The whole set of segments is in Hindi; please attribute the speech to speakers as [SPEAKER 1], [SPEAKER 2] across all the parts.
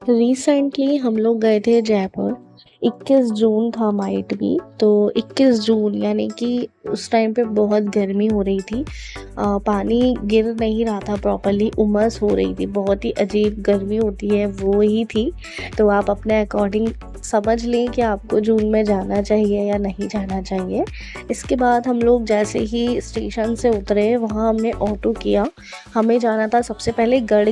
[SPEAKER 1] रिसेंटली हम लोग गए थे जयपुर। 21 जून था माइट भी, तो 21 जून यानी कि उस टाइम पे बहुत गर्मी हो रही थी। पानी गिर नहीं रहा था प्रॉपरली, उमस हो रही थी, बहुत ही अजीब गर्मी होती है वो ही थी। तो आप अपने अकॉर्डिंग समझ लें कि आपको जून में जाना चाहिए या नहीं जाना चाहिए। इसके बाद हम लोग जैसे ही स्टेशन से उतरे वहाँ हमने ऑटो किया। हमें जाना था सबसे पहले गढ़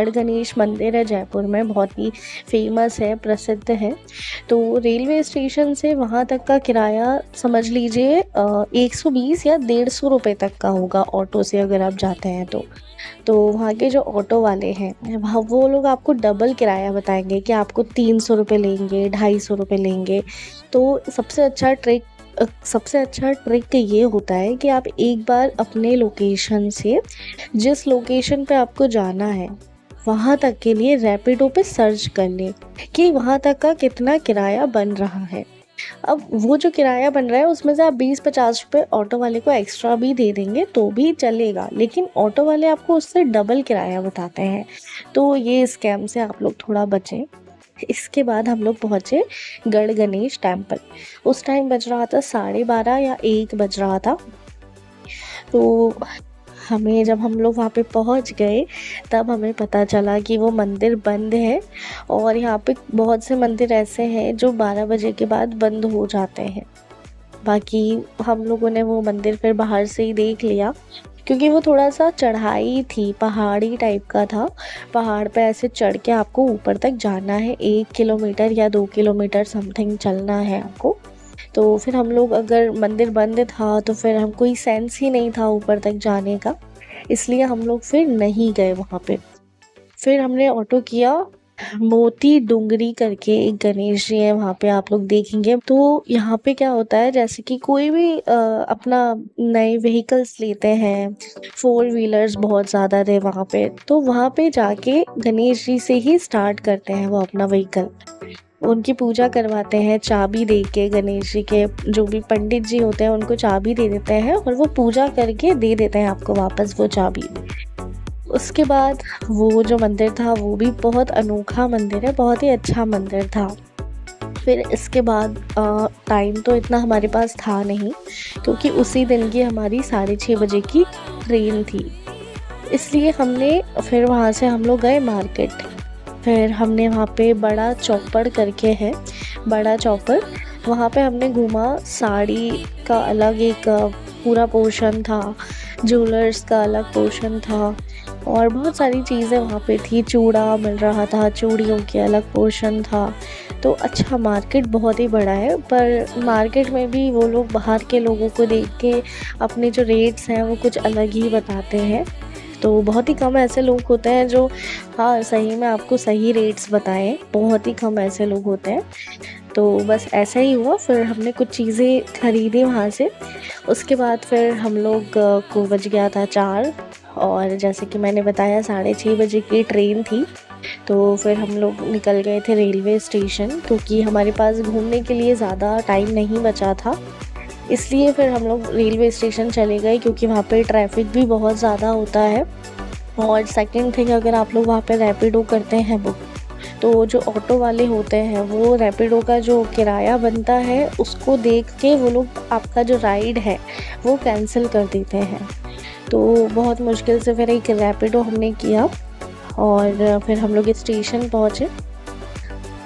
[SPEAKER 1] गणेश मंदिर है जयपुर में, बहुत ही फेमस है, प्रसिद्ध है। तो रेलवे स्टेशन से वहाँ तक का किराया समझ लीजिए 120 या 150 रुपये तक का होगा ऑटो से अगर आप जाते हैं तो वहाँ के जो ऑटो वाले हैं वहाँ वो लोग आपको डबल किराया बताएंगे कि आपको 300 रुपये लेंगे, 250 रुपये लेंगे। तो सबसे अच्छा ट्रिक ये होता है कि आप एक बार अपने लोकेशन से जिस लोकेशन पे आपको जाना है वहाँ तक के लिए रैपिडो पे सर्च कर लें कि वहाँ तक का कितना किराया बन रहा है। अब वो जो किराया बन रहा है उसमें से आप 20-50 रुपये ऑटो वाले को एक्स्ट्रा भी दे देंगे तो भी चलेगा, लेकिन ऑटो वाले आपको उससे डबल किराया बताते हैं। तो ये स्कैम से आप लोग थोड़ा बचें। इसके बाद हम लोग पहुँचे गढ़ गणेश टेम्पल। उस टाइम बज रहा था 12:30 या 1 बज रहा था। तो जब हम लोग वहाँ पे पहुँच गए तब हमें पता चला कि वो मंदिर बंद है। और यहाँ पे बहुत से मंदिर ऐसे हैं जो 12 बजे के बाद बंद हो जाते हैं। बाकी हम लोगों ने वो मंदिर फिर बाहर से ही देख लिया, क्योंकि वो थोड़ा सा चढ़ाई थी, पहाड़ी टाइप का था। पहाड़ पे ऐसे चढ़ के आपको ऊपर तक जाना है, 1 किलोमीटर या 2 किलोमीटर समथिंग चलना है आपको। तो फिर हम लोग, अगर मंदिर बंद था तो फिर हम कोई सेंस ही नहीं था ऊपर तक जाने का, इसलिए हम लोग फिर नहीं गए वहाँ पे। फिर हमने ऑटो किया। मोती डूंगरी करके एक गणेश जी है वहाँ पे, आप लोग देखेंगे। तो यहाँ पे क्या होता है, जैसे कि कोई भी अपना नए व्हीकल्स लेते हैं, 4 व्हीलर्स बहुत ज़्यादा थे वहाँ पे, तो वहाँ पे जाके गणेश जी से ही स्टार्ट करते हैं वो अपना व्हीकल। उनकी पूजा करवाते हैं चाबी दे के। गणेश जी के जो भी पंडित जी होते हैं उनको चाबी दे देते हैं और वो पूजा करके दे देते हैं आपको वापस वो चाबी। उसके बाद वो जो मंदिर था वो भी बहुत अनोखा मंदिर है, बहुत ही अच्छा मंदिर था। फिर इसके बाद टाइम तो इतना हमारे पास था नहीं, क्योंकि उसी दिन की हमारी 6:30 बजे की ट्रेन थी, इसलिए फिर वहाँ से हम लोग गए मार्केट। फिर हमने वहाँ पे बड़ा चौपड़ करके है, बड़ा चौपड़, वहाँ पे हमने घूमा। साड़ी का अलग एक पूरा पोर्शन था, ज्वेलर्स का अलग पोर्शन था और बहुत सारी चीज़ें वहाँ पे थी। चूड़ा मिल रहा था, चूड़ियों के अलग पोर्शन था। तो अच्छा, मार्केट बहुत ही बड़ा है, पर मार्केट में भी वो लोग बाहर के लोगों को देख के अपने जो रेट्स हैं वो कुछ अलग ही बताते हैं। तो बहुत ही कम ऐसे लोग होते हैं जो हाँ सही में आपको सही रेट्स बताएं, बहुत ही कम ऐसे लोग होते हैं। तो बस ऐसा ही हुआ। फिर हमने कुछ चीज़ें खरीदी वहाँ से। उसके बाद फिर हम लोग को बज गया था 4, और जैसे कि मैंने बताया 6:30 बजे की ट्रेन थी। तो फिर हम लोग निकल गए थे रेलवे स्टेशन, क्योंकि हमारे पास घूमने के लिए ज़्यादा टाइम नहीं बचा था, इसलिए फिर हम लोग रेलवे स्टेशन चले गए, क्योंकि वहाँ पे ट्रैफिक भी बहुत ज़्यादा होता है। और सेकंड थिंग, अगर आप लोग वहाँ पे रैपिडो करते हैं बुक, तो जो ऑटो वाले होते हैं वो रैपिडो का जो किराया बनता है उसको देख के वो लोग आपका जो राइड है वो कैंसिल कर देते हैं। तो बहुत मुश्किल से फिर एक रैपिडो हमने किया और फिर हम लोग स्टेशन पहुँचे।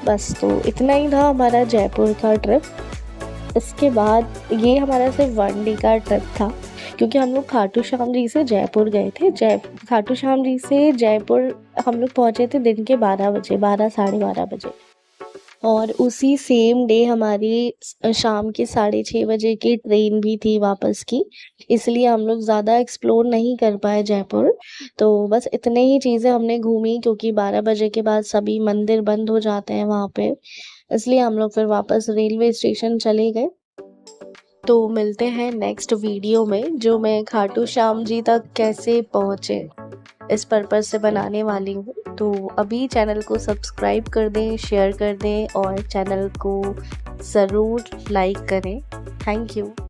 [SPEAKER 1] बस तो इतना ही था हमारा जयपुर का ट्रिप। इसके बाद ये हमारा सिर्फ 1 डे का ट्रिप था, क्योंकि हम लोग खाटू श्याम जी से जयपुर गए थे। खाटू श्याम जी से जयपुर हम लोग पहुँचे थे दिन के 12 बजे, 12-12:30 बजे। और उसी सेम डे हमारी शाम के 6:30 बजे की ट्रेन भी थी वापस की, इसलिए हम लोग ज़्यादा एक्सप्लोर नहीं कर पाए जयपुर। तो बस इतने ही चीज़ें हमने घूमी, क्योंकि 12 बजे के बाद सभी मंदिर बंद हो जाते हैं वहाँ पे, इसलिए हम लोग फिर वापस रेलवे स्टेशन चले गए। तो मिलते हैं नेक्स्ट वीडियो में, जो मैं खाटू श्याम जी तक कैसे पहुँचे इस पर्पज़ से बनाने वाली हूँ। तो अभी चैनल को सब्सक्राइब कर दें, शेयर कर दें और चैनल को ज़रूर लाइक करें। Thank you.